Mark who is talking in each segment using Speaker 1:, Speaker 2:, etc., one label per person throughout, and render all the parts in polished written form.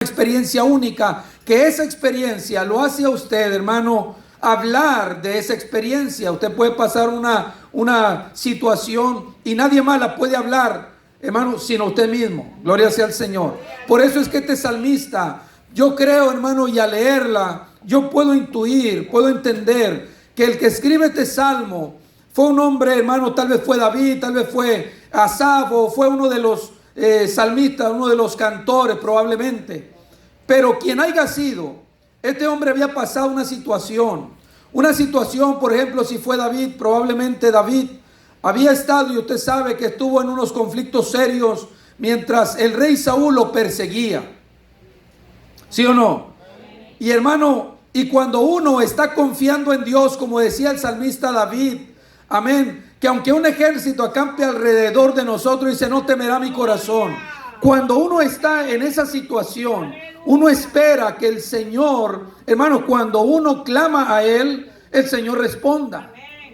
Speaker 1: experiencia única, que esa experiencia lo hace a usted, hermano, hablar de esa experiencia. Usted puede pasar una situación y nadie más la puede hablar, hermano, sino usted mismo. Gloria sea al Señor. Por eso es que este salmista, yo creo, hermano, y al leerla, yo puedo intuir, puedo entender que el que escribe este salmo fue un hombre, hermano, tal vez fue David, tal vez fue Asaf, o fue uno de los salmistas, uno de los cantores probablemente. Pero quien haya sido, este hombre había pasado una situación, por ejemplo, si fue David, probablemente David había estado, y usted sabe que estuvo en unos conflictos serios mientras el rey Saúl lo perseguía. ¿Sí o no? Y hermano, y cuando uno está confiando en Dios, como decía el salmista David, amén, que aunque un ejército acampe alrededor de nosotros, dice, no temerá mi corazón. Cuando uno está en esa situación, uno espera que el Señor, hermano, cuando uno clama a Él, el Señor responda.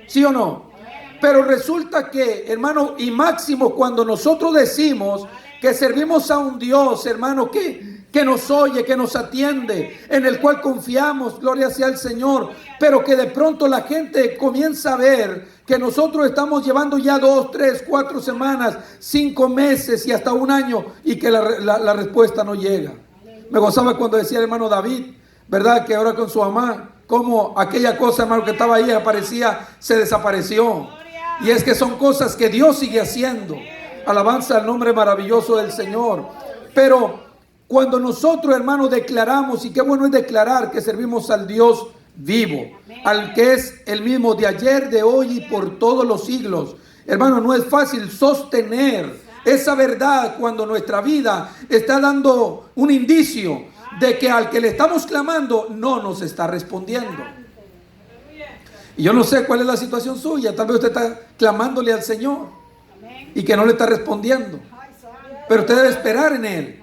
Speaker 1: ¿Sí o no? Pero resulta que, hermano, y máximo cuando nosotros decimos que servimos a un Dios, hermano, que nos oye, que nos atiende, en el cual confiamos, gloria sea al Señor, pero que de pronto la gente comienza a ver que nosotros estamos llevando ya 2, 3, 4 semanas, 5 meses y hasta un año, y que la respuesta no llega. Me gozaba cuando decía el hermano David, ¿verdad? Que ahora con su mamá, como aquella cosa, hermano, que estaba ahí, aparecía, se desapareció. Y es que son cosas que Dios sigue haciendo. Alabanza al nombre maravilloso del Señor. Pero cuando nosotros, hermanos, declaramos, y qué bueno es declarar que servimos al Dios vivo, al que es el mismo de ayer, de hoy y por todos los siglos. Hermano, no es fácil sostener esa verdad cuando nuestra vida está dando un indicio de que al que le estamos clamando no nos está respondiendo. Y yo no sé cuál es la situación suya. Tal vez usted está clamándole al Señor y que no le está respondiendo, pero usted debe esperar en Él.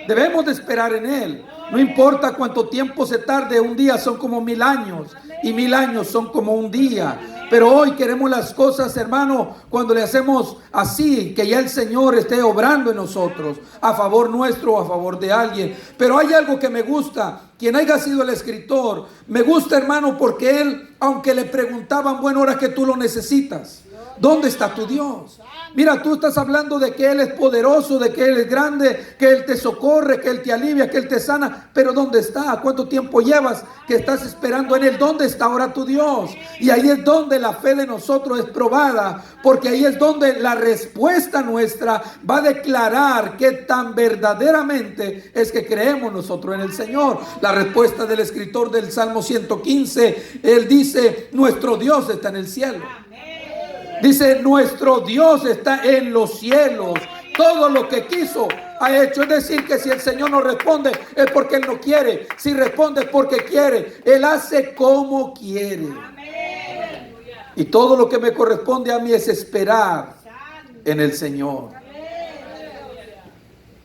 Speaker 1: Debemos de esperar en Él. No importa cuánto tiempo se tarde, un día son como 1000 años y 1000 años son como un día. Pero hoy queremos las cosas, hermano, cuando le hacemos así, que ya el Señor esté obrando en nosotros, a favor nuestro o a favor de alguien. Pero hay algo que me gusta, quien haya sido el escritor, me gusta, hermano, porque él, aunque le preguntaban, bueno, ahora que tú lo necesitas, ¿dónde está tu Dios? Mira, tú estás hablando de que Él es poderoso, de que Él es grande, que Él te socorre, que Él te alivia, que Él te sana. Pero ¿dónde está? ¿Cuánto tiempo llevas que estás esperando en Él? ¿Dónde está ahora tu Dios? Y ahí es donde la fe de nosotros es probada, porque ahí es donde la respuesta nuestra va a declarar qué tan verdaderamente es que creemos nosotros en el Señor. La respuesta del escritor del Salmo 115, él dice, nuestro Dios está en el cielo. Dice, nuestro Dios está en los cielos. Todo lo que quiso ha hecho. Es decir, que si el Señor no responde es porque Él no quiere. Si responde es porque quiere. Él hace como quiere. Y todo lo que me corresponde a mí es esperar en el Señor.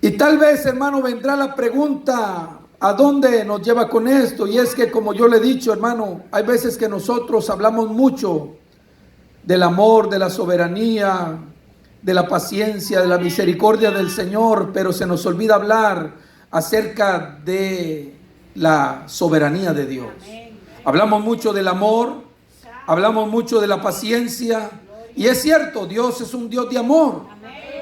Speaker 1: Y tal vez, hermano, vendrá la pregunta, ¿a dónde nos lleva con esto? Y es que, como yo le he dicho, hermano, hay veces que nosotros hablamos mucho del amor, de la soberanía, de la paciencia, de la misericordia del Señor, pero se nos olvida hablar acerca de la soberanía de Dios. Hablamos mucho del amor, hablamos mucho de la paciencia, y es cierto, Dios es un Dios de amor.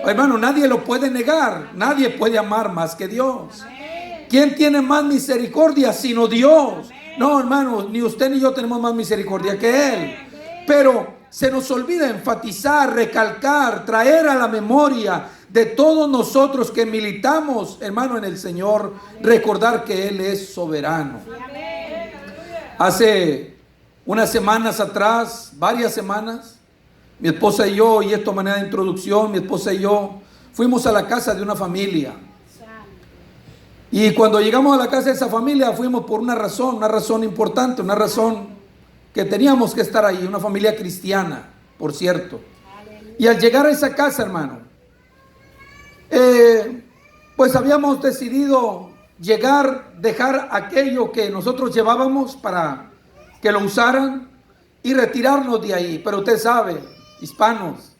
Speaker 1: Hermano, nadie lo puede negar, nadie puede amar más que Dios. ¿Quién tiene más misericordia sino Dios? No, hermano, ni usted ni yo tenemos más misericordia que Él. Pero se nos olvida enfatizar, recalcar, traer a la memoria de todos nosotros que militamos, hermano, en el Señor, recordar que Él es soberano. Hace unas semanas atrás, varias semanas, mi esposa y yo, y esto a manera de introducción, mi esposa y yo fuimos a la casa de una familia. Y cuando llegamos a la casa de esa familia fuimos por una razón importante, una razón que teníamos que estar ahí, una familia cristiana, por cierto. Y al llegar a esa casa, hermano, pues habíamos decidido llegar, dejar aquello que nosotros llevábamos para que lo usaran y retirarnos de ahí. Pero usted sabe, hispanos,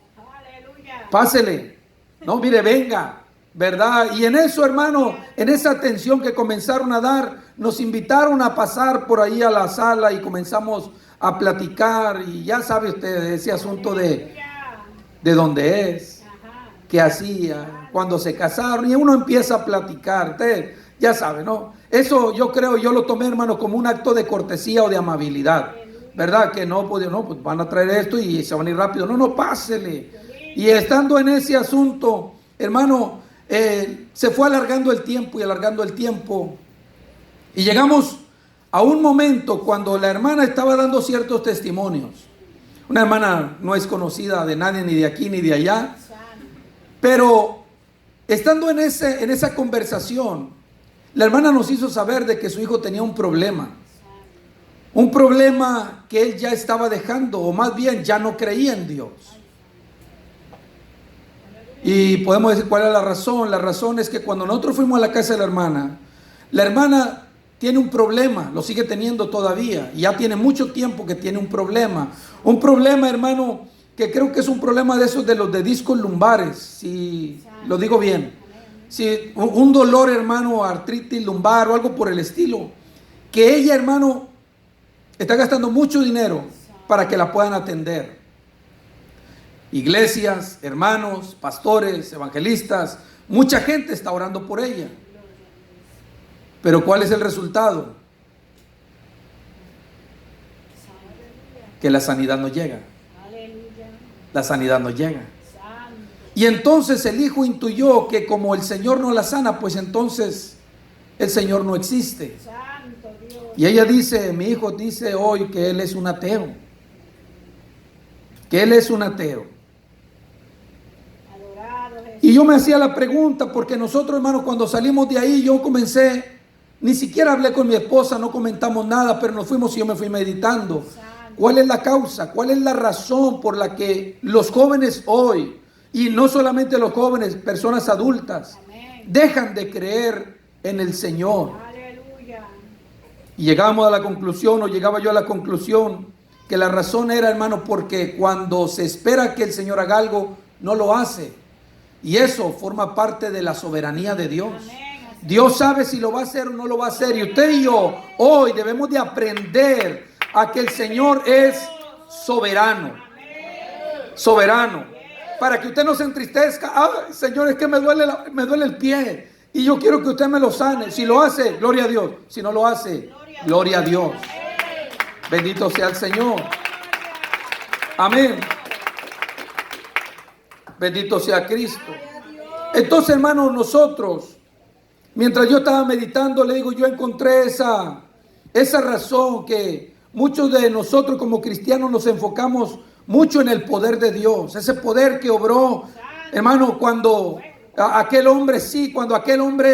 Speaker 1: pásele, no, mire, venga, ¿verdad? Y en eso, hermano, en esa atención que comenzaron a dar, nos invitaron a pasar por ahí a la sala y comenzamos a platicar. Y ya sabe usted ese asunto de dónde es, qué hacía, cuando se casaron, y uno empieza a platicar. Usted ya sabe, ¿no? Eso yo creo, yo lo tomé, hermano, como un acto de cortesía o de amabilidad, ¿verdad? Que no, pues van a traer esto y se van a ir rápido. No, pásele. Y estando en ese asunto, hermano, se fue alargando el tiempo y alargando el tiempo. Y llegamos a un momento cuando la hermana estaba dando ciertos testimonios. Una hermana no es conocida de nadie, ni de aquí ni de allá. Pero estando en esa conversación, la hermana nos hizo saber de que su hijo tenía un problema. Un problema que él ya estaba dejando, o más bien ya no creía en Dios. Y podemos decir cuál es la razón. La razón es que cuando nosotros fuimos a la casa de la hermana tiene un problema, lo sigue teniendo todavía. Y ya tiene mucho tiempo que tiene un problema. Un problema, hermano, que creo que es un problema de esos de los de discos lumbares, si lo digo bien. Si un dolor, hermano, artritis lumbar o algo por el estilo. Que ella, hermano, está gastando mucho dinero para que la puedan atender. Iglesias, hermanos, pastores, evangelistas, mucha gente está orando por ella. Pero ¿cuál es el resultado? Que la sanidad no llega. La sanidad no llega. Y entonces el hijo intuyó que como el Señor no la sana, pues entonces el Señor no existe. Y ella dice, mi hijo dice hoy que él es un ateo. Que él es un ateo. Y yo me hacía la pregunta, porque nosotros, hermanos, cuando salimos de ahí, yo comencé, ni siquiera hablé con mi esposa, no comentamos nada, pero nos fuimos y yo me fui meditando. ¿Cuál es la causa? ¿Cuál es la razón por la que los jóvenes hoy, y no solamente los jóvenes, personas adultas, dejan de creer en el Señor? Y llegamos a la conclusión, o llegaba yo a la conclusión, que la razón era, hermano, porque cuando se espera que el Señor haga algo, no lo hace. Y eso forma parte de la soberanía de Dios. Dios sabe si lo va a hacer o no lo va a hacer. Y usted y yo hoy debemos de aprender a que el Señor es soberano. Soberano. Para que usted no se entristezca. Ay, Señor, es que me duele el pie. Y yo quiero que usted me lo sane. Si lo hace, gloria a Dios. Si no lo hace, gloria a Dios. Bendito sea el Señor. Amén. Bendito sea Cristo. Entonces, hermanos, nosotros, mientras yo estaba meditando, le digo, yo encontré esa razón que muchos de nosotros como cristianos nos enfocamos mucho en el poder de Dios. Ese poder que obró, hermano, cuando aquel hombre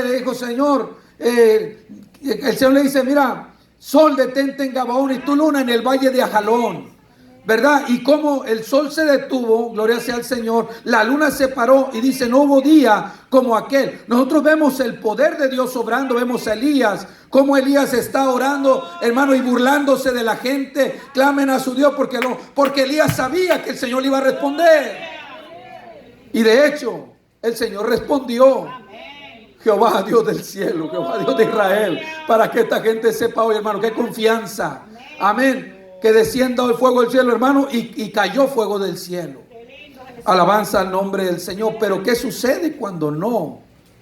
Speaker 1: le dijo, Señor, el Señor le dice, mira, sol detente en Gabaón y tu luna en el valle de Ajalón. ¿Verdad? Y como el sol se detuvo, gloria sea al Señor, la luna se paró y dice, no hubo día como aquel. Nosotros vemos el poder de Dios obrando, vemos a Elías, como Elías está orando, hermano, y burlándose de la gente. Clamen a su Dios porque Elías sabía que el Señor le iba a responder. Y de hecho, el Señor respondió. Jehová, Dios del cielo, Jehová, Dios de Israel, para que esta gente sepa hoy, hermano, qué confianza. Amén. Que descienda el fuego del cielo, hermano, y cayó fuego del cielo. Alabanza al nombre del Señor. Pero ¿qué sucede cuando no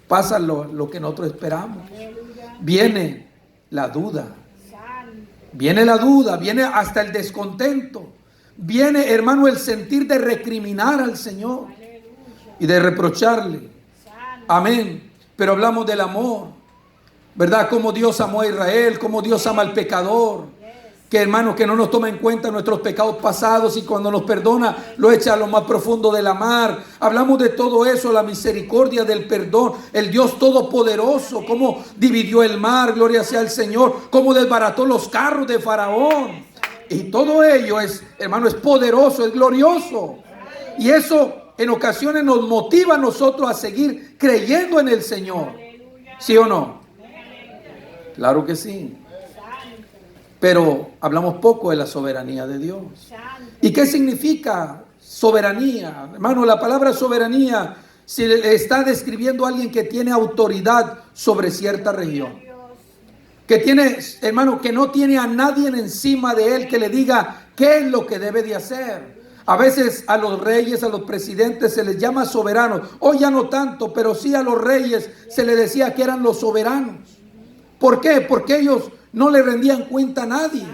Speaker 1: pasa lo que nosotros esperamos? Viene la duda. Viene hasta el descontento. Viene, hermano, el sentir de recriminar al Señor y de reprocharle. Amén. Pero hablamos del amor, ¿verdad? Cómo Dios amó a Israel, cómo Dios ama al pecador. Que hermanos, que no nos toma en cuenta nuestros pecados pasados y cuando nos perdona lo echa a lo más profundo de la mar. Hablamos de todo eso, la misericordia del perdón, el Dios todopoderoso, cómo dividió el mar, gloria sea al Señor, cómo desbarató los carros de Faraón. Y todo ello es, hermano, es poderoso, es glorioso. Y eso en ocasiones nos motiva a nosotros a seguir creyendo en el Señor. ¿Sí o no? Claro que sí. Pero hablamos poco de la soberanía de Dios. ¿Y qué significa soberanía? Hermano, la palabra soberanía si le está describiendo a alguien que tiene autoridad sobre cierta región. Que tiene, hermano, que no tiene a nadie encima de él que le diga qué es lo que debe de hacer. A veces a los reyes, a los presidentes se les llama soberanos. Hoy ya no tanto, pero sí a los reyes se les decía que eran los soberanos. ¿Por qué? Porque ellos no le rendían cuenta a nadie.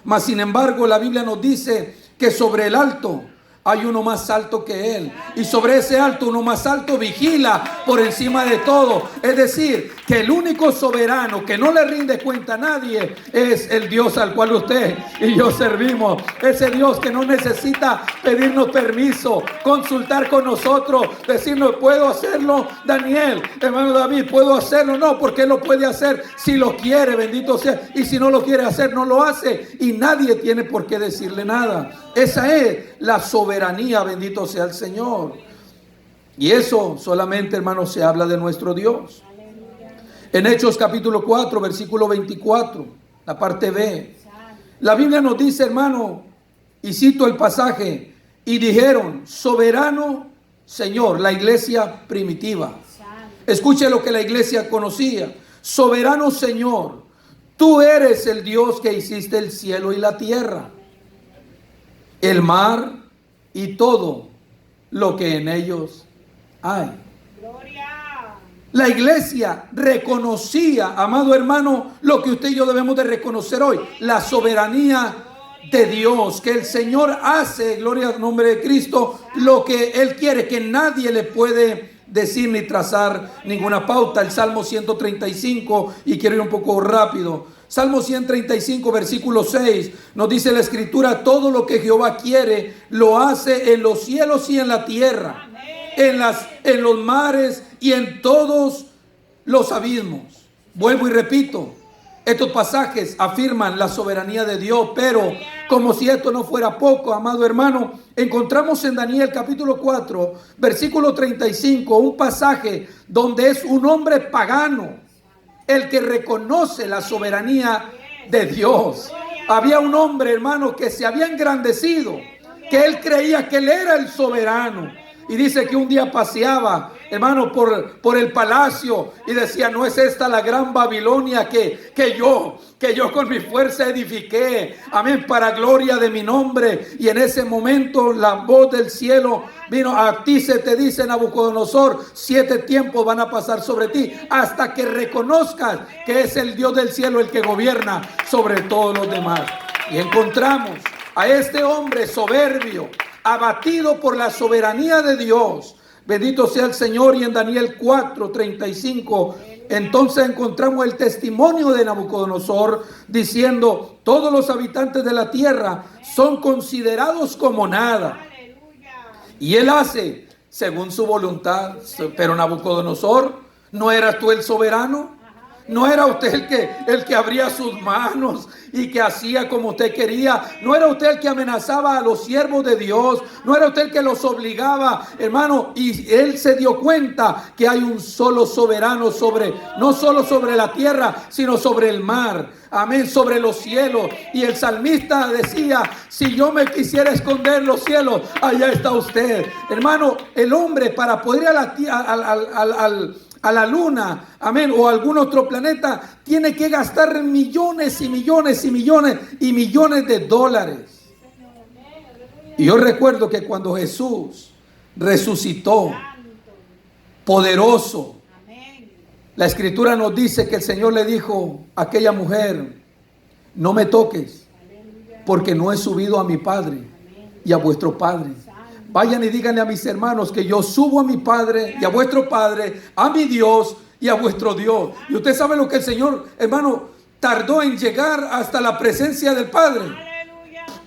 Speaker 1: Mas sin embargo la Biblia nos dice que sobre el alto hay uno más alto que él. Y sobre ese alto, uno más alto vigila por encima de todo. Es decir, que el único soberano que no le rinde cuenta a nadie es el Dios al cual usted y yo servimos. Ese Dios que no necesita pedirnos permiso, consultar con nosotros, decirnos, ¿puedo hacerlo, Daniel? Hermano David, ¿puedo hacerlo? No, porque él lo puede hacer si lo quiere, bendito sea. Y si no lo quiere hacer, no lo hace. Y nadie tiene por qué decirle nada. Esa es la soberanía, bendito sea el Señor. Y eso solamente, hermanos, se habla de nuestro Dios. En Hechos capítulo 4, versículo 24, la parte B, la Biblia nos dice, hermano, y cito el pasaje, y dijeron, soberano Señor, la iglesia primitiva. Escuche lo que la iglesia conocía. Soberano Señor, tú eres el Dios que hiciste el cielo y la tierra, el mar y todo lo que en ellos hay. Gloria. La iglesia reconocía, amado hermano, lo que usted y yo debemos de reconocer hoy, la soberanía de Dios, que el Señor hace, gloria al nombre de Cristo, lo que Él quiere, que nadie le puede decir ni trazar ninguna pauta. El Salmo 135, y quiero ir un poco rápido. Salmo 135, versículo 6, nos dice la Escritura, todo lo que Jehová quiere, lo hace en los cielos y en la tierra, en los mares y en todos los abismos. Vuelvo y repito, estos pasajes afirman la soberanía de Dios, pero como si esto no fuera poco, amado hermano, encontramos en Daniel capítulo 4, versículo 35, un pasaje donde es un hombre pagano el que reconoce la soberanía de Dios. Había un hombre, hermano, que se había engrandecido, que él creía que él era el soberano. Y dice que un día paseaba, hermano, por el palacio y decía, ¿no es esta la gran Babilonia que yo con mi fuerza edifiqué? Amén, para gloria de mi nombre. Y en ese momento la voz del cielo vino, a ti se te dice, Nabucodonosor, 7 tiempos van a pasar sobre ti hasta que reconozcas que es el Dios del cielo el que gobierna sobre todos los demás. Y encontramos a este hombre soberbio, abatido por la soberanía de Dios. Bendito sea el Señor. Y en Daniel 4:35 entonces encontramos el testimonio de Nabucodonosor diciendo, todos los habitantes de la tierra son considerados como nada, y él hace según su voluntad. Pero Nabucodonosor, ¿no eras tú el soberano? ¿No era usted el que abría sus manos y que hacía como usted quería? ¿No era usted el que amenazaba a los siervos de Dios? ¿No era usted el que los obligaba, hermano? Y él se dio cuenta que hay un solo soberano no solo sobre la tierra, sino sobre el mar. Amén, sobre los cielos. Y el salmista decía, si yo me quisiera esconder en los cielos, allá está usted. Hermano, el hombre para poder ir a la luna, amén, o a algún otro planeta, tiene que gastar millones y millones y millones y millones de dólares. Y yo recuerdo que cuando Jesús resucitó, poderoso, la Escritura nos dice que el Señor le dijo a aquella mujer, no me toques, porque no he subido a mi Padre y a vuestro Padre. Vayan y díganle a mis hermanos que yo subo a mi Padre y a vuestro Padre, a mi Dios y a vuestro Dios. Y usted sabe lo que el Señor, hermano, tardó en llegar hasta la presencia del Padre.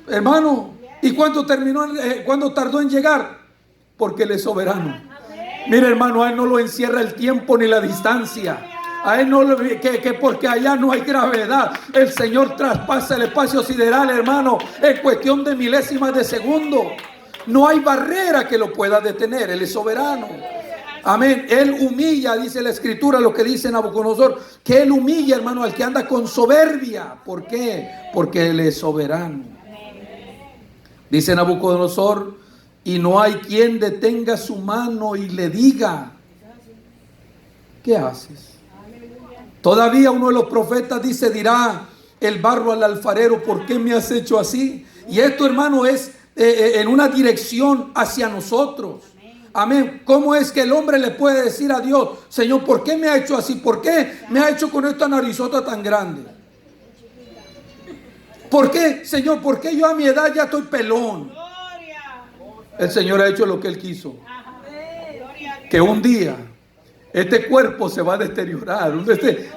Speaker 1: Hermano, ¿y cuánto tardó en llegar? Porque Él es soberano. Mire, hermano, a Él no lo encierra el tiempo ni la distancia. A Él no, que porque allá no hay gravedad. El Señor traspasa el espacio sideral, hermano, en cuestión de milésimas de segundo. No hay barrera que lo pueda detener. Él es soberano. Amén. Él humilla, dice la Escritura, lo que dice Nabucodonosor, que Él humilla, hermano, al que anda con soberbia. ¿Por qué? Porque Él es soberano. Dice Nabucodonosor, y no hay quien detenga su mano y le diga, ¿qué haces? Todavía uno de los profetas dice, dirá el barro al alfarero, ¿por qué me has hecho así? Y esto, hermano, es en una dirección hacia nosotros. Amén. ¿Cómo es que el hombre le puede decir a Dios, Señor, ¿por qué me ha hecho así? ¿Por qué me ha hecho con esta narizota tan grande? ¿Por qué, Señor? ¿Por qué yo a mi edad ya estoy pelón? El Señor ha hecho lo que Él quiso. Que un día este cuerpo se va a deteriorar.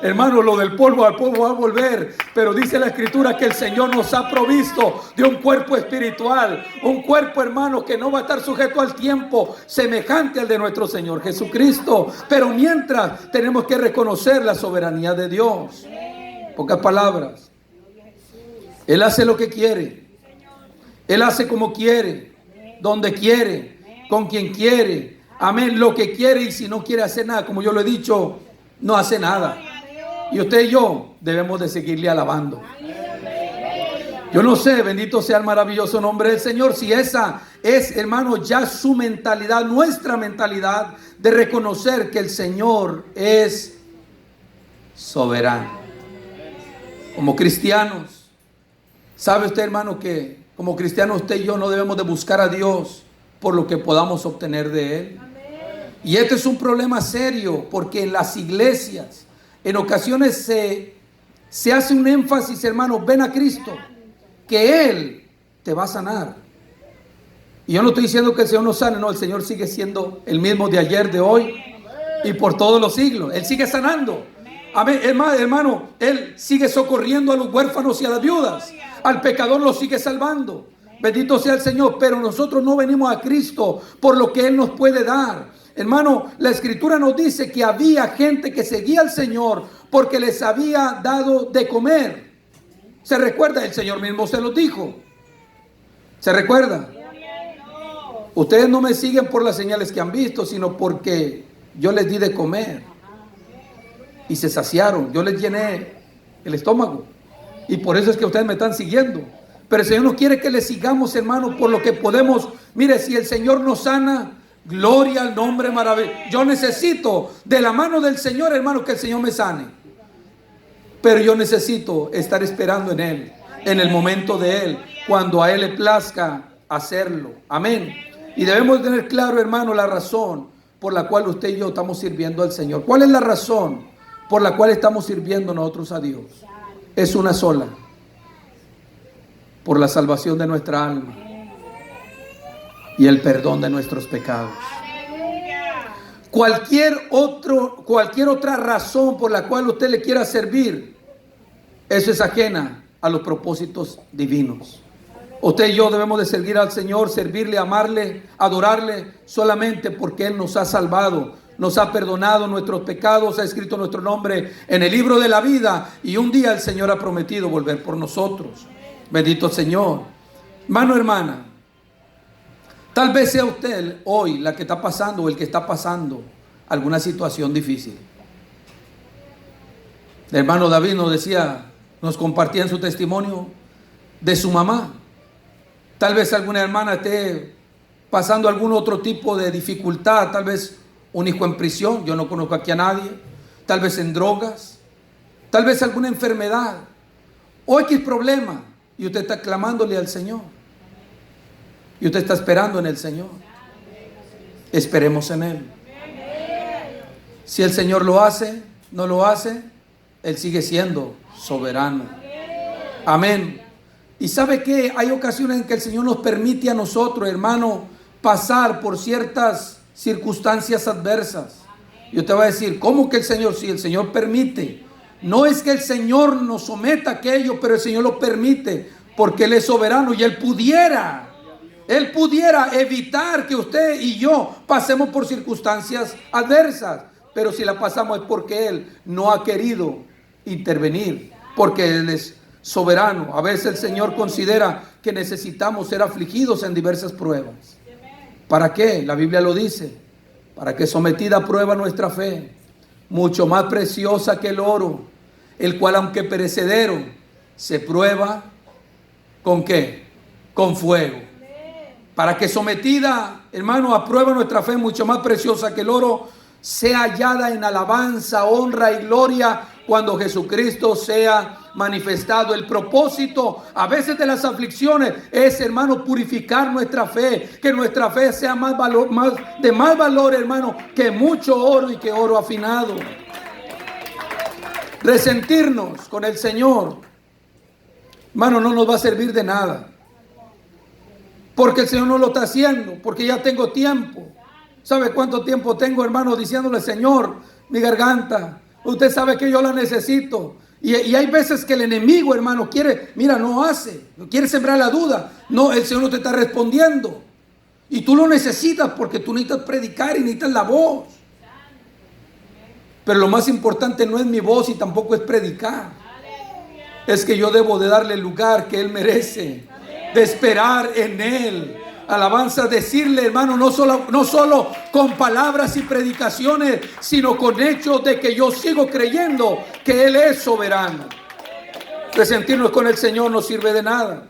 Speaker 1: Hermano, lo del polvo al polvo va a volver. Pero dice la Escritura que el Señor nos ha provisto de un cuerpo espiritual. Un cuerpo, hermano, que no va a estar sujeto al tiempo, semejante al de nuestro Señor Jesucristo. Pero mientras, tenemos que reconocer la soberanía de Dios. Pocas palabras. Él hace lo que quiere. Él hace como quiere, donde quiere, con quien quiere. Amén, lo que quiere, y si no quiere hacer nada, como yo lo he dicho, no hace nada. Y usted y yo debemos de seguirle alabando. Yo no sé, bendito sea el maravilloso nombre del Señor, si esa es, hermano, ya su mentalidad, nuestra mentalidad de reconocer que el Señor es soberano. Como cristianos, ¿sabe usted, hermano, que como cristianos usted y yo no debemos de buscar a Dios por lo que podamos obtener de Él? Y este es un problema serio, porque en las iglesias en ocasiones se hace un énfasis, hermano, ven a Cristo, que Él te va a sanar. Y yo no estoy diciendo que el Señor no sane, no, el Señor sigue siendo el mismo de ayer, de hoy y por todos los siglos. Él sigue sanando. Amén, hermano, Él sigue socorriendo a los huérfanos y a las viudas. Al pecador lo sigue salvando. Bendito sea el Señor. Pero nosotros no venimos a Cristo por lo que Él nos puede dar. Hermano, la Escritura nos dice que había gente que seguía al Señor porque les había dado de comer. ¿Se recuerda? El Señor mismo se los dijo. ¿Se recuerda? Ustedes no me siguen por las señales que han visto, sino porque yo les di de comer. Y se saciaron. Yo les llené el estómago. Y por eso es que ustedes me están siguiendo. Pero el Señor no quiere que le sigamos, hermano, por lo que podemos. Mire, si el Señor nos sana, gloria al nombre maravilloso. Yo necesito de la mano del Señor, hermano, que el Señor me sane. Pero yo necesito estar esperando en Él, en el momento de Él, cuando a Él le plazca hacerlo. Amén. Y debemos tener claro, hermano, la razón por la cual usted y yo estamos sirviendo al Señor. ¿Cuál es la razón por la cual estamos sirviendo nosotros a Dios? Es una sola: por la salvación de nuestra alma y el perdón de nuestros pecados. Cualquier otra razón por la cual usted le quiera servir, eso es ajena a los propósitos divinos. Usted y yo debemos de servir al Señor, servirle, amarle, adorarle solamente porque Él nos ha salvado, nos ha perdonado nuestros pecados, ha escrito nuestro nombre en el libro de la vida, y un día el Señor ha prometido volver por nosotros. Bendito Señor. Hermano, hermana, tal vez sea usted hoy la que está pasando o el que está pasando alguna situación difícil. El hermano David nos decía, nos compartía en su testimonio de su mamá. Tal vez alguna hermana esté pasando algún otro tipo de dificultad, tal vez un hijo en prisión, yo no conozco aquí a nadie, tal vez en drogas, tal vez alguna enfermedad o X problema, y usted está clamándole al Señor. Y usted está esperando en el Señor. Esperemos en Él. Si el Señor lo hace, no lo hace, Él sigue siendo soberano. Amén. Y ¿sabe qué? Hay ocasiones en que el Señor nos permite a nosotros, hermano, pasar por ciertas circunstancias adversas. Y usted va a decir, ¿cómo que el Señor? Sí, el Señor permite. No es que el Señor nos someta a aquello, pero el Señor lo permite porque Él es soberano y Él pudiera evitar que usted y yo pasemos por circunstancias adversas. Pero si la pasamos es porque Él no ha querido intervenir, porque Él es soberano. A veces el Señor considera que necesitamos ser afligidos en diversas pruebas. ¿Para qué? La Biblia lo dice. Para que sometida a prueba nuestra fe, mucho más preciosa que el oro, el cual aunque perecedero, se prueba ¿con qué? Con fuego. para que sometida, hermano, a prueba nuestra fe mucho más preciosa que el oro, sea hallada en alabanza, honra y gloria cuando Jesucristo sea manifestado. El propósito a veces de las aflicciones es, hermano, purificar nuestra fe, que nuestra fe sea de más valor, hermano, que mucho oro y que oro afinado. Resentirnos con el Señor, hermano, no nos va a servir de nada, porque el Señor no lo está haciendo, porque ya tengo tiempo. ¿Sabe cuánto tiempo tengo, hermano, diciéndole: Señor, mi garganta, usted sabe que yo la necesito? Y hay veces que el enemigo, hermano, quiere sembrar la duda. No, el Señor no te está respondiendo. Y tú lo necesitas porque tú necesitas predicar y necesitas la voz. Pero lo más importante no es mi voz y tampoco es predicar. Es que yo debo de darle el lugar que Él merece, de esperar en Él. Alabanza, decirle, hermano, no solo con palabras y predicaciones, sino con hechos de que yo sigo creyendo que Él es soberano. Resentirnos con el Señor no sirve de nada.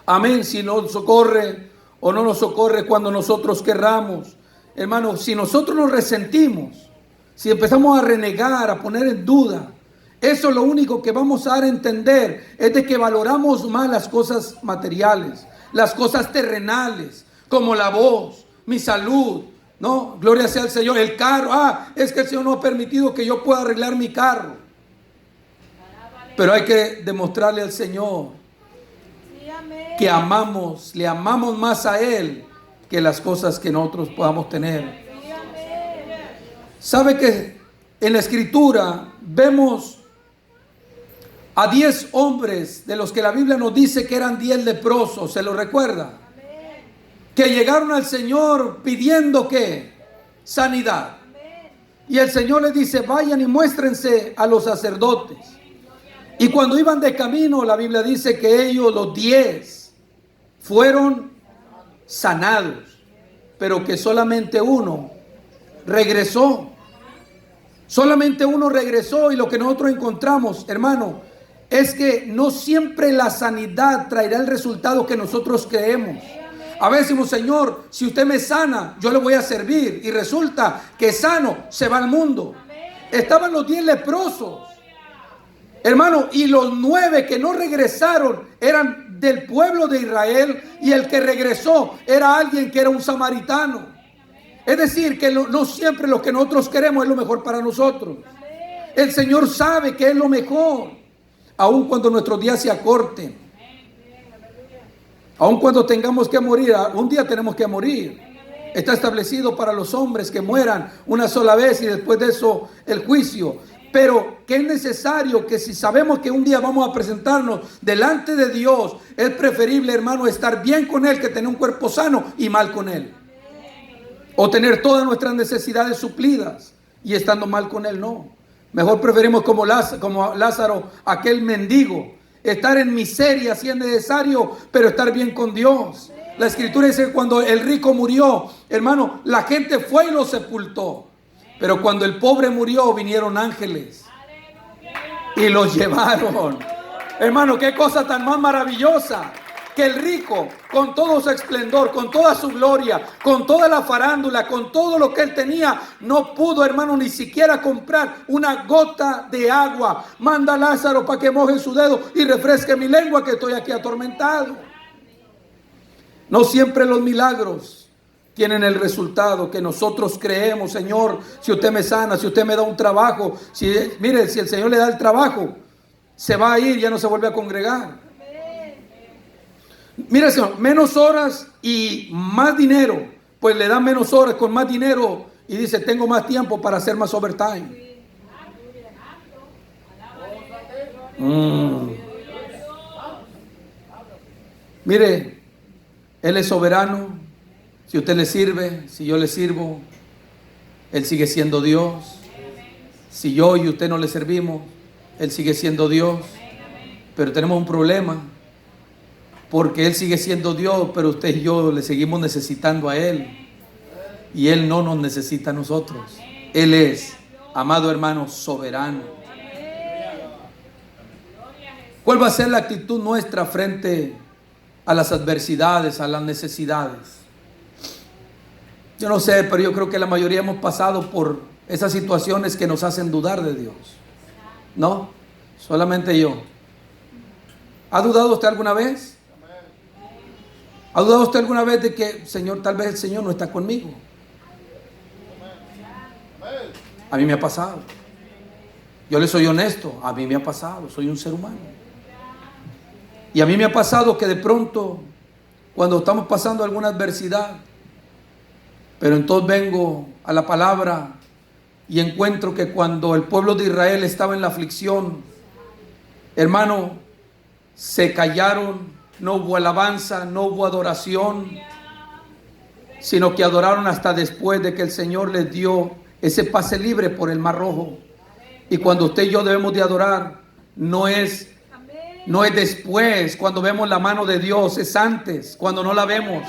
Speaker 1: Amén. Si nos socorre o no nos socorre cuando nosotros querramos. Hermano, si nosotros nos resentimos, si empezamos a renegar, a poner en duda, eso lo único que vamos a dar a entender es de que valoramos más las cosas materiales, las cosas terrenales, como la voz, mi salud, ¿no? Gloria sea al Señor. El carro, es que el Señor no ha permitido que yo pueda arreglar mi carro. Pero hay que demostrarle al Señor que le amamos más a Él que las cosas que nosotros podamos tener. ¿Sabe que en la Escritura vemos a 10 hombres de los que la Biblia nos dice que eran 10 leprosos? ¿Se lo recuerda? Que llegaron al Señor pidiendo ¿qué? Sanidad. Y el Señor les dice: vayan y muéstrense a los sacerdotes. Y cuando iban de camino, la Biblia dice que ellos, los 10, fueron sanados, pero que solamente uno regresó. Solamente uno regresó. Y lo que nosotros encontramos, hermano, es que no siempre la sanidad traerá el resultado que nosotros creemos. A veces decimos: Señor, si usted me sana, yo le voy a servir. Y resulta que sano se va al mundo. Estaban los 10 leprosos, hermano, y los 9 que no regresaron eran del pueblo de Israel, y el que regresó era alguien que era un samaritano. Es decir, que no siempre lo que nosotros queremos es lo mejor para nosotros. El Señor sabe que es lo mejor, aun cuando nuestros días se acorten, aun cuando tengamos que morir. Un día tenemos que morir. Está establecido para los hombres que mueran una sola vez y después de eso el juicio. Pero que es necesario que, si sabemos que un día vamos a presentarnos delante de Dios, es preferible, hermano, estar bien con Él que tener un cuerpo sano y mal con Él. O tener todas nuestras necesidades suplidas y estando mal con Él, no. Mejor preferimos como Lázaro, aquel mendigo, estar en miseria si es necesario, pero estar bien con Dios. La Escritura dice que cuando el rico murió, hermano, la gente fue y lo sepultó. Pero cuando el pobre murió, vinieron ángeles y los llevaron. Hermano, qué cosa tan más maravillosa. Que el rico, con todo su esplendor, con toda su gloria, con toda la farándula, con todo lo que él tenía, no pudo, hermano, ni siquiera comprar una gota de agua. Manda a Lázaro para que moje su dedo y refresque mi lengua, que estoy aquí atormentado. No siempre los milagros tienen el resultado que nosotros creemos. Señor, si usted me sana, si usted me da un trabajo, mire, si el Señor le da el trabajo, se va a ir, ya no se vuelve a congregar. Mira, Señor, menos horas y más dinero. Pues le dan menos horas con más dinero y dice: tengo más tiempo para hacer más overtime. Mire, Él es soberano. Si usted le sirve, si yo le sirvo, Él sigue siendo Dios. Si yo y usted no le servimos, Él sigue siendo Dios. Pero tenemos un problema, porque Él sigue siendo Dios, pero usted y yo le seguimos necesitando a Él. Y Él no nos necesita a nosotros. Él es, amado hermano, soberano. ¿Cuál va a ser la actitud nuestra frente a las adversidades, a las necesidades. Yo no sé, pero yo creo que la mayoría hemos pasado por esas situaciones que nos hacen dudar de Dios. ¿No? Solamente yo. ¿Ha dudado usted alguna vez? ¿Ha dudado usted alguna vez de que, Señor, tal vez el Señor no está conmigo? A mí me ha pasado. Yo le soy honesto, a mí me ha pasado, soy un ser humano. Y a mí me ha pasado que de pronto, cuando estamos pasando alguna adversidad, pero entonces vengo a la palabra y encuentro que cuando el pueblo de Israel estaba en la aflicción, hermano, se callaron, no hubo alabanza, no hubo adoración, sino que adoraron hasta después de que el Señor les dio ese pase libre por el Mar Rojo. Y cuando usted y yo debemos de adorar, no es después, cuando vemos la mano de Dios, es antes, cuando no la vemos.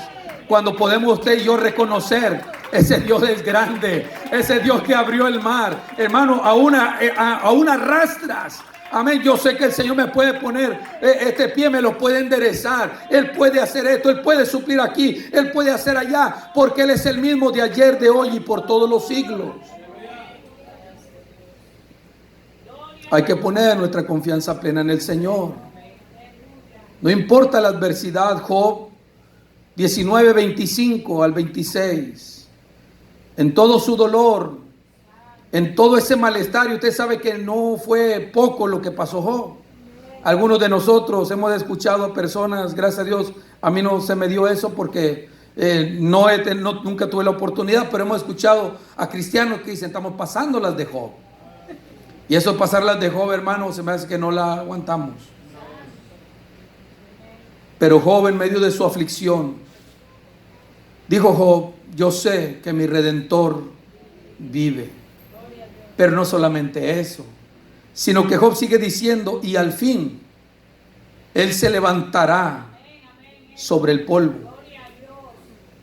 Speaker 1: Cuando podemos usted y yo reconocer, ese Dios es grande, ese Dios que abrió el mar, hermano, aún arrastras. Amén, yo sé que el Señor me puede poner este pie, me lo puede enderezar. Él puede hacer esto, Él puede suplir aquí, Él puede hacer allá, porque Él es el mismo de ayer, de hoy y por todos los siglos. Hay que poner nuestra confianza plena en el Señor. No importa la adversidad. Job 19, 25 al 26. En todo su dolor, en todo ese malestar, y usted sabe que no fue poco lo que pasó Job. Algunos de nosotros hemos escuchado a personas, gracias a Dios, a mí no se me dio eso porque nunca tuve la oportunidad, pero hemos escuchado a cristianos que dicen, estamos pasando las de Job. Y eso pasar las de Job, hermano, se me hace que no la aguantamos. Pero Job, en medio de su aflicción, dijo Job, yo sé que mi Redentor vive. Pero no solamente eso, sino que Job sigue diciendo, y al fin Él se levantará sobre el polvo.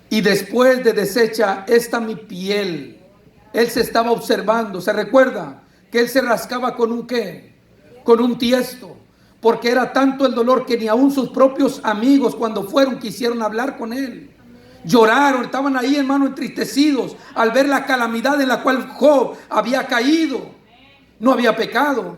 Speaker 1: Y después de deshecha esta mi piel, Él se estaba observando. ¿Se recuerda? Que Él se rascaba con un ¿qué? Con un tiesto. Porque era tanto el dolor que ni aun sus propios amigos cuando fueron quisieron hablar con Él. Lloraron, estaban ahí, hermano, entristecidos al ver la calamidad en la cual Job había caído. No había pecado,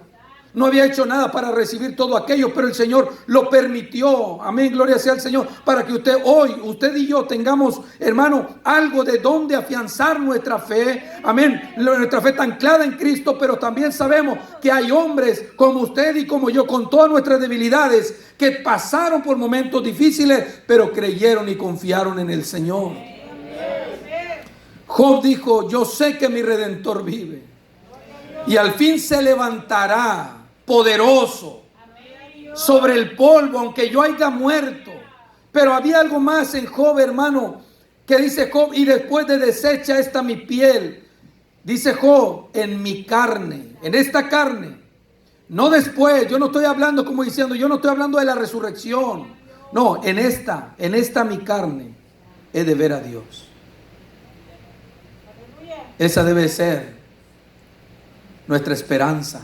Speaker 1: no había hecho nada para recibir todo aquello, pero el Señor lo permitió. Amén, gloria sea al Señor, para que usted y yo tengamos, hermano, algo de donde afianzar nuestra fe. Amén, nuestra fe está anclada en Cristo, pero también sabemos que hay hombres como usted y como yo, con todas nuestras debilidades, que pasaron por momentos difíciles, pero creyeron y confiaron en el Señor. Job dijo, yo sé que mi Redentor vive y al fin se levantará poderoso sobre el polvo, aunque yo haya muerto. Pero había algo más en Job, hermano, que dice Job, y después de deshecha esta mi piel, dice Job, en mi carne, en esta carne, no después. Yo no estoy hablando como diciendo, yo no estoy hablando de la resurrección, no, en esta mi carne he de ver a Dios. Esa debe ser nuestra esperanza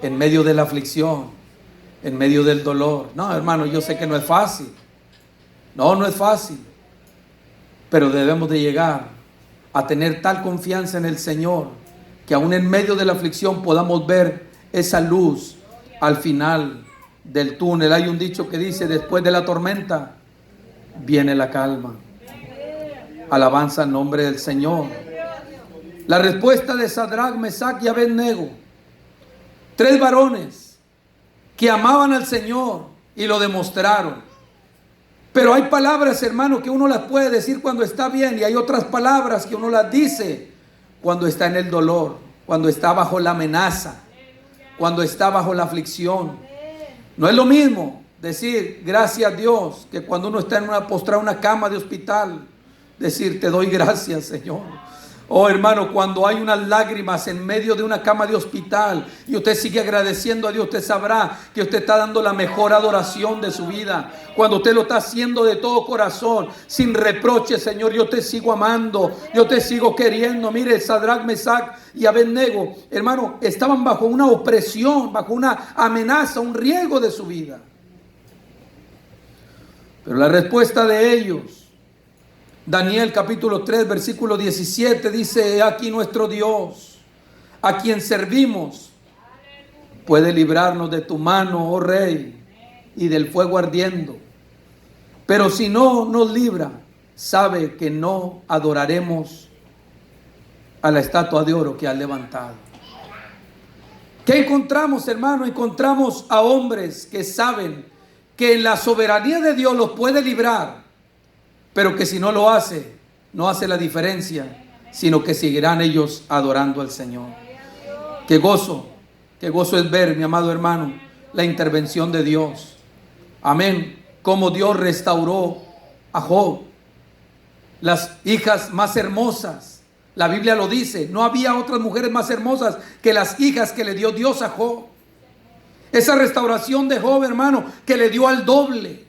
Speaker 1: en medio de la aflicción, en medio del dolor. No, hermano, yo sé que no es fácil. No es fácil. Pero debemos de llegar a tener tal confianza en el Señor que aún en medio de la aflicción podamos ver esa luz al final del túnel. Hay un dicho que dice, después de la tormenta viene la calma. Alabanza al nombre del Señor. La respuesta de Sadrach, Mesach y Abed-nego, 3 varones que amaban al Señor y lo demostraron. Pero hay palabras, hermano, que uno las puede decir cuando está bien, y hay otras palabras que uno las dice cuando está en el dolor, cuando está bajo la amenaza, cuando está bajo la aflicción. No es lo mismo decir gracias a Dios que cuando uno está postrado en una cama de hospital, decir te doy gracias, Señor. Oh, hermano, cuando hay unas lágrimas en medio de una cama de hospital y usted sigue agradeciendo a Dios, usted sabrá que usted está dando la mejor adoración de su vida. Cuando usted lo está haciendo de todo corazón, sin reproche, Señor, yo te sigo amando, yo te sigo queriendo. Mire, Sadrach, Mesach y Abed-nego, hermano, estaban bajo una opresión, bajo una amenaza, un riesgo de su vida. Pero la respuesta de ellos, Daniel capítulo 3, versículo 17, dice: "He aquí nuestro Dios, a quien servimos, puede librarnos de tu mano, oh rey, y del fuego ardiendo. Pero si no nos libra, sabe que no adoraremos a la estatua de oro que has levantado". ¿Qué encontramos, hermano? Encontramos a hombres que saben que en la soberanía de Dios los puede librar, pero que si no lo hace, no hace la diferencia, sino que seguirán ellos adorando al Señor. Qué gozo es ver, mi amado hermano, la intervención de Dios. Amén. Cómo Dios restauró a Job. Las hijas más hermosas, la Biblia lo dice, no había otras mujeres más hermosas que las hijas que le dio Dios a Job. Esa restauración de Job, hermano, que le dio al doble.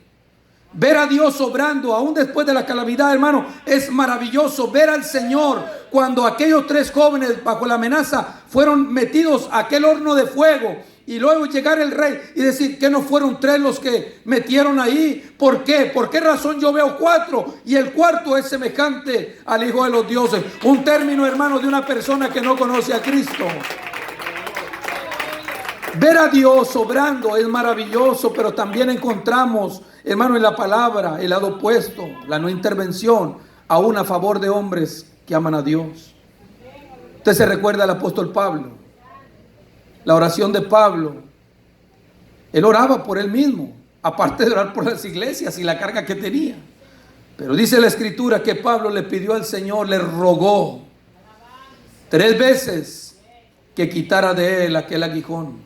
Speaker 1: Ver a Dios obrando aún después de la calamidad, hermano, es maravilloso. Ver al Señor cuando aquellos 3 jóvenes bajo la amenaza fueron metidos a aquel horno de fuego, y luego llegar el rey y decir que no fueron 3 los que metieron ahí. ¿Por qué? ¿Por qué razón yo veo 4 y el cuarto es semejante al Hijo de los dioses? Un término, hermano, de una persona que no conoce a Cristo. Ver a Dios obrando es maravilloso, pero también encontramos, hermano, en la palabra el lado opuesto, la no intervención, aún a favor de hombres que aman a Dios. Usted se recuerda al apóstol Pablo, la oración de Pablo. Él oraba por él mismo, aparte de orar por las iglesias y la carga que tenía. Pero dice la Escritura que Pablo le pidió al Señor, le rogó 3 veces que quitara de él aquel aguijón.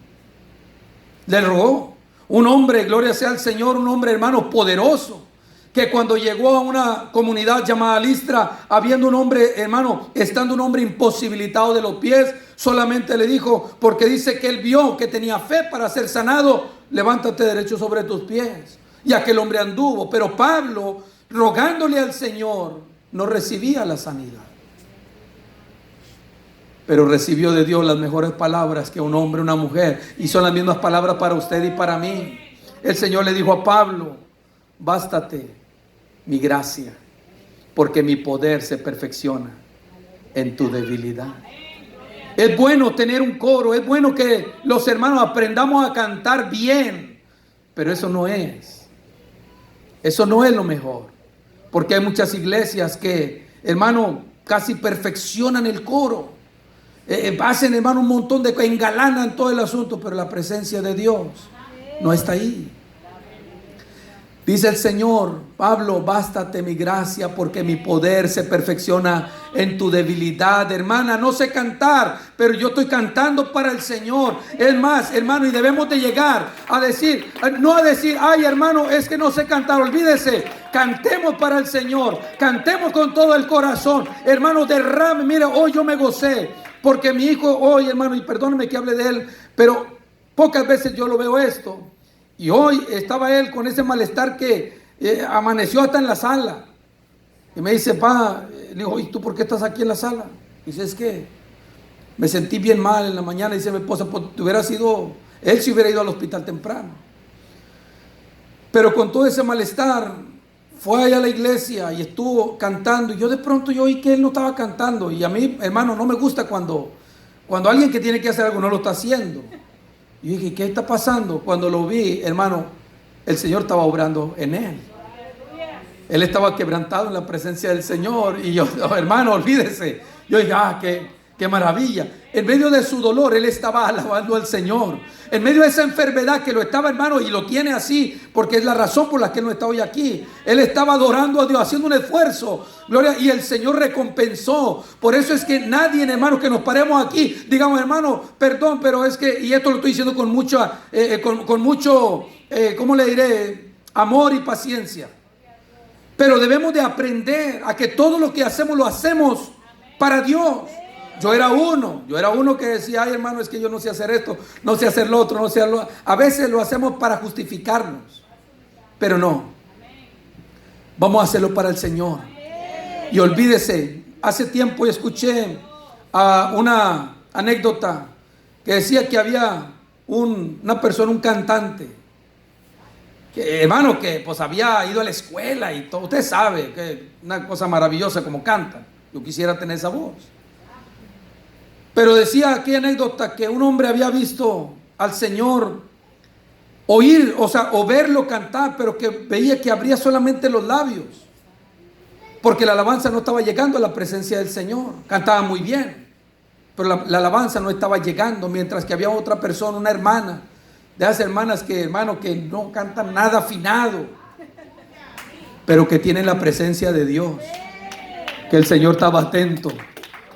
Speaker 1: Le rogó. Un hombre, gloria sea al Señor, un hombre, hermano, poderoso, que cuando llegó a una comunidad llamada Listra, habiendo un hombre, hermano, estando un hombre imposibilitado de los pies, solamente le dijo, porque dice que él vio que tenía fe para ser sanado: levántate derecho sobre tus pies. Y aquel hombre anduvo. Pero Pablo, rogándole al Señor, no recibía la sanidad. Pero recibió de Dios las mejores palabras que un hombre, una mujer. Y son las mismas palabras para usted y para mí. El Señor le dijo a Pablo: bástate mi gracia, porque mi poder se perfecciona en tu debilidad. Es bueno tener un coro, es bueno que los hermanos aprendamos a cantar bien, pero eso no es lo mejor. Porque hay muchas iglesias que, hermano, casi perfeccionan el coro. Hacen, hermano, un montón de cosas, engalanan todo el asunto, pero la presencia de Dios no está ahí. Dice el Señor: Pablo, bástate mi gracia, porque mi poder se perfecciona en tu debilidad. Hermana, no sé cantar, pero yo estoy cantando para el Señor. Es más, hermano, y debemos de llegar a decir, no a decir: ay, hermano, es que no sé cantar. Olvídese, cantemos para el Señor, cantemos con todo el corazón. Hermano, derrame. Mira, hoy yo me gocé, porque mi hijo hoy, hermano, y perdóneme que hable de él, pero pocas veces yo lo veo esto. Y hoy estaba él con ese malestar que amaneció hasta en la sala. Y me dice: pa, le digo: ¿y tú por qué estás aquí en la sala? Dice: es que me sentí bien mal en la mañana. Dice mi esposa: pues él se hubiera ido al hospital temprano. Pero con todo ese malestar, fue allá a la iglesia y estuvo cantando. Y yo de pronto yo oí que él no estaba cantando. Y a mí, hermano, no me gusta cuando alguien que tiene que hacer algo no lo está haciendo. Y dije: ¿qué está pasando? Cuando lo vi, hermano, el Señor estaba obrando en él. Él estaba quebrantado en la presencia del Señor. Y yo: oh, hermano, olvídese. Yo dije: qué maravilla. En medio de su dolor, él estaba alabando al Señor. En medio de esa enfermedad que lo estaba, hermano, y lo tiene así, porque es la razón por la que él no está hoy aquí. Él estaba adorando a Dios, haciendo un esfuerzo. Gloria, y el Señor recompensó. Por eso es que nadie, hermano, que nos paremos aquí, digamos: hermano, perdón, pero es que, y esto lo estoy diciendo con mucha, con mucho, ¿cómo le diré? Amor y paciencia. Pero debemos de aprender a que todo lo que hacemos, lo hacemos para Dios. Yo era uno que decía: ay, hermano, es que yo no sé hacer esto, no sé hacer lo otro, no sé hacerlo. A veces lo hacemos para justificarnos, pero no. Vamos a hacerlo para el Señor. Y olvídese, hace tiempo escuché una anécdota que decía que había una persona, un cantante, que, hermano, que pues había ido a la escuela y todo. Usted sabe que una cosa maravillosa como canta. Yo quisiera tener esa voz. Pero decía aquí anécdota que un hombre había visto al Señor oír, o verlo cantar, pero que veía que abría solamente los labios, porque la alabanza no estaba llegando a la presencia del Señor. Cantaba muy bien, pero la alabanza no estaba llegando, mientras que había otra persona, una hermana, de esas hermanas que, hermano, que no cantan nada afinado, pero que tienen la presencia de Dios, que el Señor estaba atento.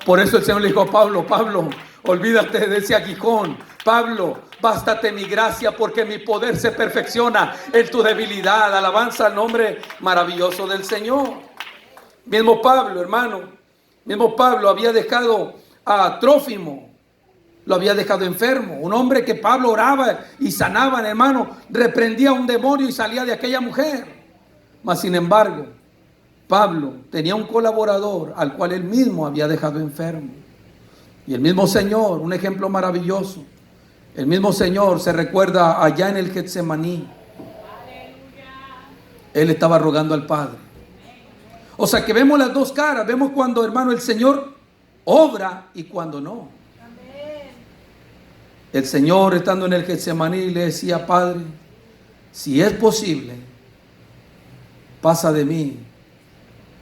Speaker 1: Por eso el Señor le dijo a Pablo: Pablo, olvídate de ese aguijón. Pablo, bástate mi gracia, porque mi poder se perfecciona en tu debilidad. Alabanza al nombre maravilloso del Señor. Mismo Pablo, hermano, mismo Pablo había dejado a Trófimo, lo había dejado enfermo. Un hombre que Pablo oraba y sanaba, hermano, reprendía a un demonio y salía de aquella mujer. Mas sin embargo, Pablo tenía un colaborador al cual él mismo había dejado enfermo. Y el mismo Señor, un ejemplo maravilloso, el mismo Señor se recuerda allá en el Getsemaní. Él estaba rogando al Padre. O sea que vemos las dos caras. Vemos cuando, hermano, el Señor obra y cuando no. El Señor, estando en el Getsemaní, le decía: Padre, si es posible, pasa de mí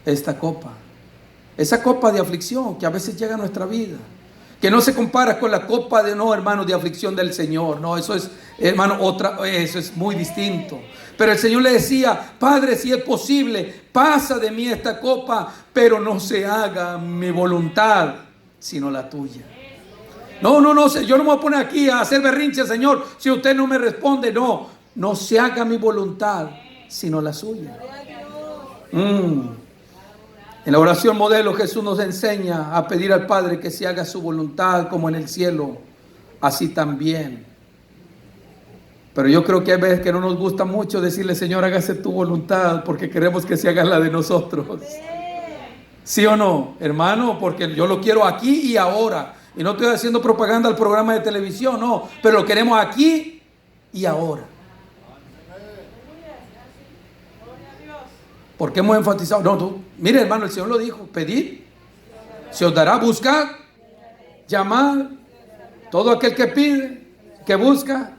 Speaker 1: esta copa. Esa copa de aflicción que a veces llega a nuestra vida, que no se compara con la copa de, no, hermano, de aflicción del Señor. No, eso es, hermano, eso es muy distinto. Pero el Señor le decía: Padre, si es posible, pasa de mí esta copa, pero no se haga mi voluntad, sino la tuya. No, yo no me voy a poner aquí a hacer berrinche, Señor, si usted no me responde. No se haga mi voluntad, sino la suya. En la oración modelo Jesús nos enseña a pedir al Padre que se haga su voluntad como en el cielo, así también. Pero yo creo que hay veces que no nos gusta mucho decirle: Señor, hágase tu voluntad, porque queremos que se haga la de nosotros. ¿Sí o no, hermano? Porque yo lo quiero aquí y ahora. Y no estoy haciendo propaganda al programa de televisión, no, pero lo queremos aquí y ahora. Porque hemos enfatizado, mire, hermano, el Señor lo dijo: pedid, se os dará; buscad, llamad, todo aquel que pide, que busca,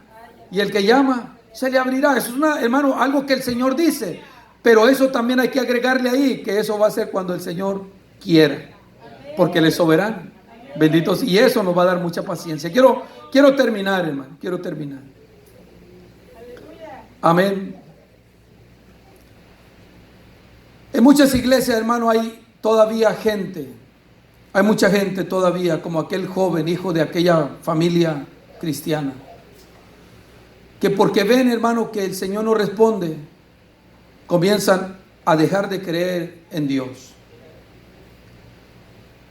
Speaker 1: y el que llama, se le abrirá. Eso es, hermano, algo que el Señor dice, pero eso también hay que agregarle ahí, que eso va a ser cuando el Señor quiera, porque Él es soberano. Benditos, y eso nos va a dar mucha paciencia. Quiero terminar, hermano, quiero terminar. Amén. En muchas iglesias, hermano, hay todavía gente, hay mucha gente todavía, como aquel joven hijo de aquella familia cristiana, que porque ven, hermano, que el Señor no responde, comienzan a dejar de creer en Dios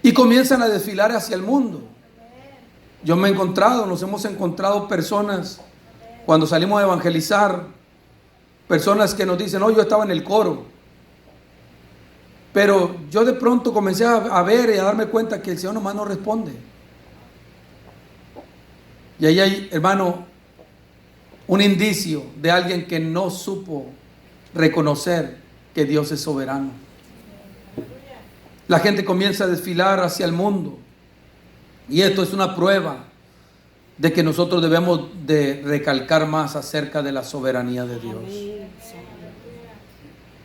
Speaker 1: y comienzan a desfilar hacia el mundo. Nos hemos encontrado personas cuando salimos a evangelizar, personas que nos dicen: yo estaba en el coro, pero yo de pronto comencé a ver y a darme cuenta que el Señor nomás no responde. Y ahí hay, hermano, un indicio de alguien que no supo reconocer que Dios es soberano. La gente comienza a desfilar hacia el mundo, y esto es una prueba de que nosotros debemos de recalcar más acerca de la soberanía de Dios.